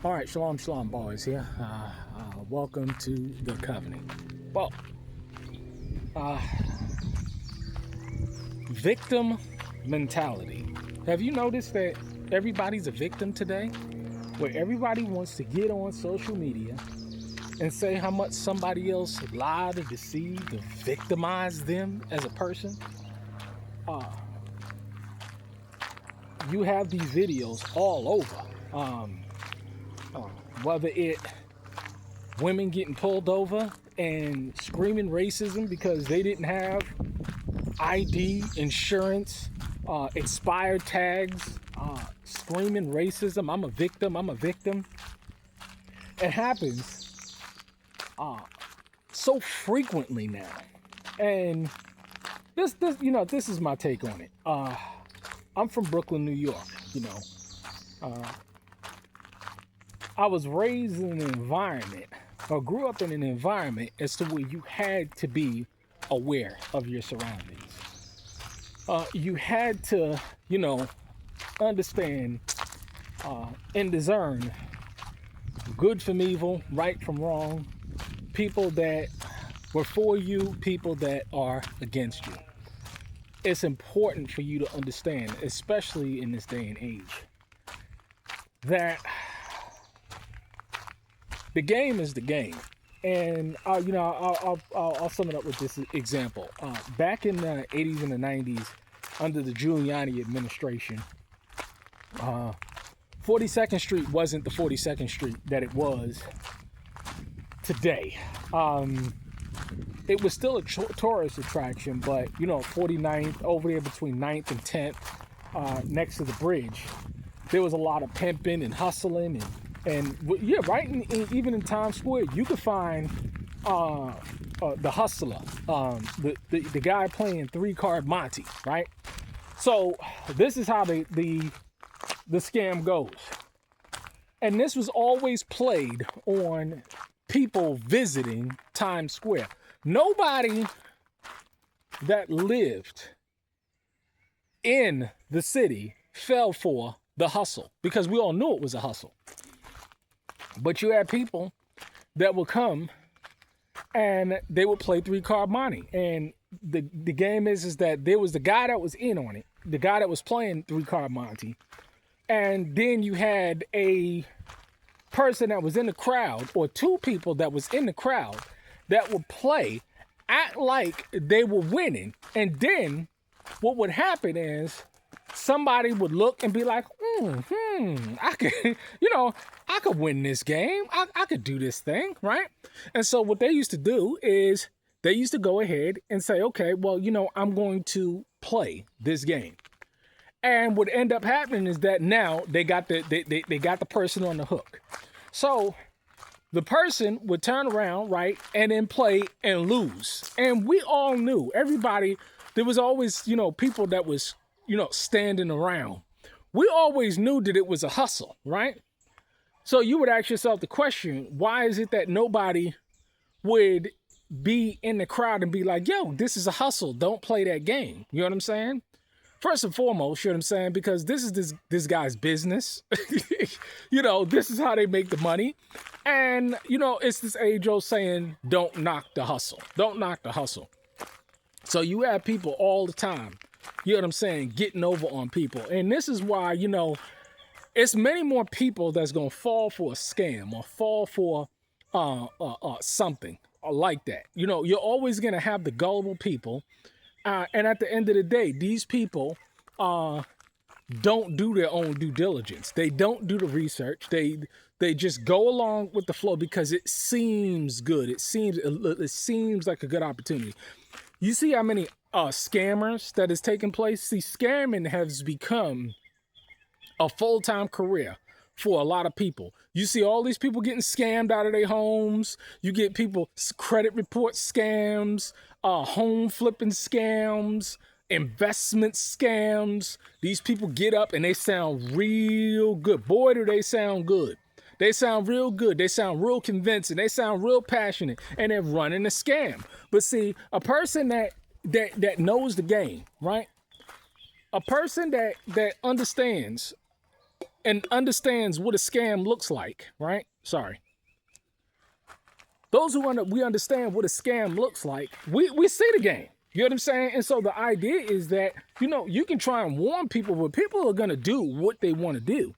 All right, shalom, shalom, boys. Here, welcome to the covenant. Well, uh, victim mentality. Have you noticed that everybody's a victim today? Where everybody wants to get on social media and say how much somebody else lied or deceived or victimized them as a person. Uh, you have these videos all over. Um, uh, Whether it women getting pulled over and screaming racism because they didn't have ID, insurance, expired tags, screaming racism. I'm a victim. I'm a victim. It happens so frequently now, and this is my take on it. I'm from Brooklyn, New York. I was raised in an environment, or grew up in an environment, as to where you had to be aware of your surroundings. You had to, understand and discern good from evil, right from wrong, people that were for you, people that are against you. It's important for you to understand, especially in this day and age, that the game is the game. And I'll sum it up with this example. Back in the 80s and the 90s, under the Giuliani administration, 42nd Street wasn't the 42nd Street that it was today. It was still a tourist attraction, but 49th, over there between 9th and 10th, next to the bridge, there was a lot of pimping and hustling and yeah, right. Even in Times Square, you could find the hustler, the guy playing 3-card Monte, right? So this is how the scam goes, and this was always played on people visiting Times Square. Nobody that lived in the city fell for the hustle, because we all knew it was a hustle. But you had people that would come and they would play 3-card Monte. And the game is that there was the guy that was in on it, the guy that was playing 3-card Monte. And then you had a person that was in the crowd, or two people that was in the crowd, that would play, act like they were winning. And then what would happen is somebody would look and be like, I could, I could win this game. I could do this thing, right? And so what they used to do is they used to go ahead and say, okay, well, I'm going to play this game. And what ended up happening is that now they got they got the person on the hook. So the person would turn around, right, and then play and lose. And we all knew, everybody, there was always, people that was, standing around. We always knew that it was a hustle, right? So you would ask yourself the question, why is it that nobody would be in the crowd and be like, yo, this is a hustle, don't play that game? You know what I'm saying? First and foremost, you know what I'm saying? Because this is this guy's business. This is how they make the money. And, it's this age-old saying, don't knock the hustle. Don't knock the hustle. So you have people all the time, you know what I'm saying, getting over on people. And this is why, it's many more people that's going to fall for a scam or fall for something like that. You're always going to have the gullible people. And at the end of the day, these people don't do their own due diligence. They don't do the research. They just go along with the flow because it seems good. It seems like a good opportunity. You see how many scammers that is taking place? See, scamming has become a full-time career for a lot of people. You see all these people getting scammed out of their homes. You get people credit report scams, home flipping scams, investment scams. These people get up and they sound real good. Boy, do they sound good. They sound real good. They sound real convincing. They sound real passionate, and they're running a scam. But see, a person that knows the game, right? A person that understands and understands what a scam looks like, right? Sorry. Those who we understand what a scam looks like, we see the game. You know what I'm saying? And so the idea is that, you know, you can try and warn people, but people are going to do what they want to do.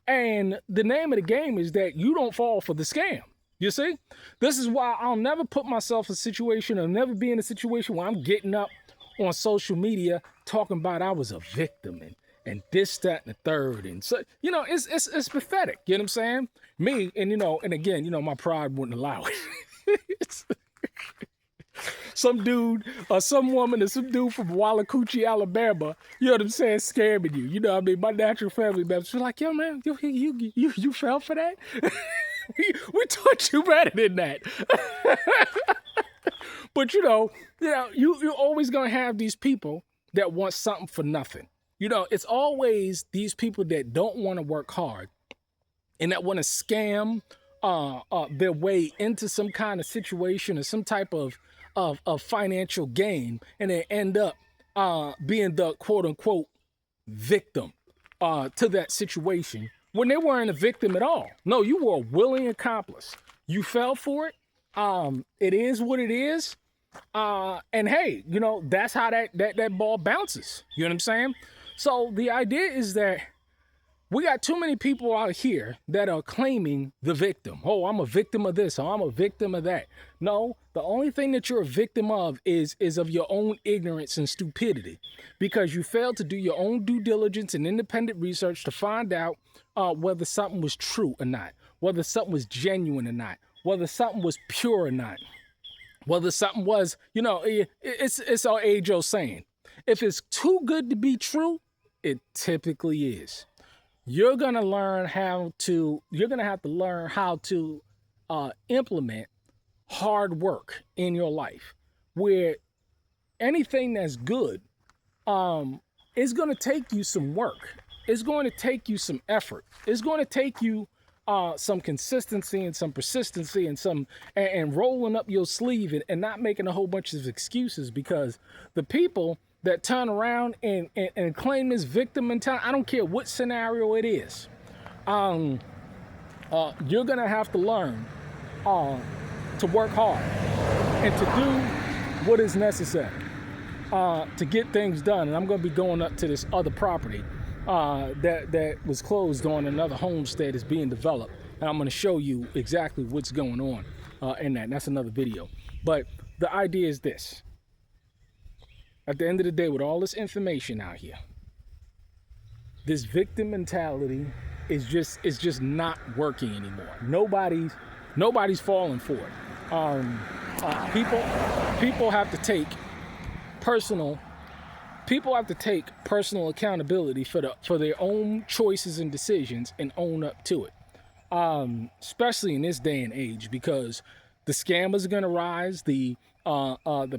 And the name of the game is that you don't fall for the scam. You see? This is why I'll never put myself in a situation, or never be in a situation where I'm getting up on social media talking about I was a victim and this, that, and the third. And so, you know, it's pathetic. You know what I'm saying? Me, and you know, and again, you know, my pride wouldn't allow it. Some dude or some woman or some dude from Wallacoochee, Alabama, you know what I'm saying, scamming you. You know what I mean? My natural family members were like, yo, man, you fell for that? we taught you better than that. But you're always gonna have these people that want something for nothing. You know, it's always these people that don't want to work hard and that want to scam their way into some kind of situation or some type of financial gain, and they end up being the quote unquote victim to that situation when they weren't a victim at all. No, you were a willing accomplice. You fell for it. It is what it is. And hey, you know, that's how that ball bounces. You know what I'm saying? So the idea is that we got too many people out here that are claiming the victim. Oh, I'm a victim of this, or I'm a victim of that. No, the only thing that you're a victim of is of your own ignorance and stupidity, because you failed to do your own due diligence and independent research to find out whether something was true or not, whether something was genuine or not, whether something was pure or not, whether something was, you know, it's our age-old saying, if it's too good to be true, it typically is. You're gonna have to learn how to implement hard work in your life, where anything that's good is gonna take you some work. It's going to take you some effort. It's going to take you some consistency and some persistency and rolling up your sleeve and not making a whole bunch of excuses, because the people that turn around and claim this victim mentality, I don't care what scenario it is, you're gonna have to learn to work hard and to do what is necessary to get things done. And I'm gonna be going up to this other property that was closed on. Another homestead is being developed, and I'm gonna show you exactly what's going on in that. And that's another video. But the idea is this. At the end of the day, with all this information out here, this victim mentality is just not working anymore. Nobody's falling for it. People have to take personal accountability for their own choices and decisions and own up to it. Especially in this day and age, because the scammers are gonna rise. The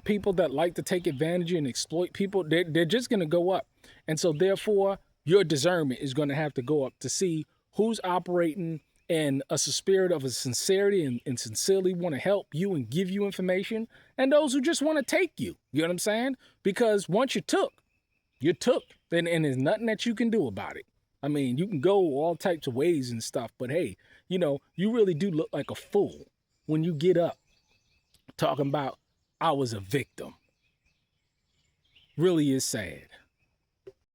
people that like to take advantage and exploit people, they're just going to go up. And so therefore, your discernment is going to have to go up to see who's operating in a spirit of a sincerity and sincerely want to help you and give you information, and those who just want to take you. You know what I'm saying? Because once you took, and there's nothing that you can do about it. I mean, you can go all types of ways and stuff, but hey, you know, you really do look like a fool when you get up talking about I was a victim. Really is sad.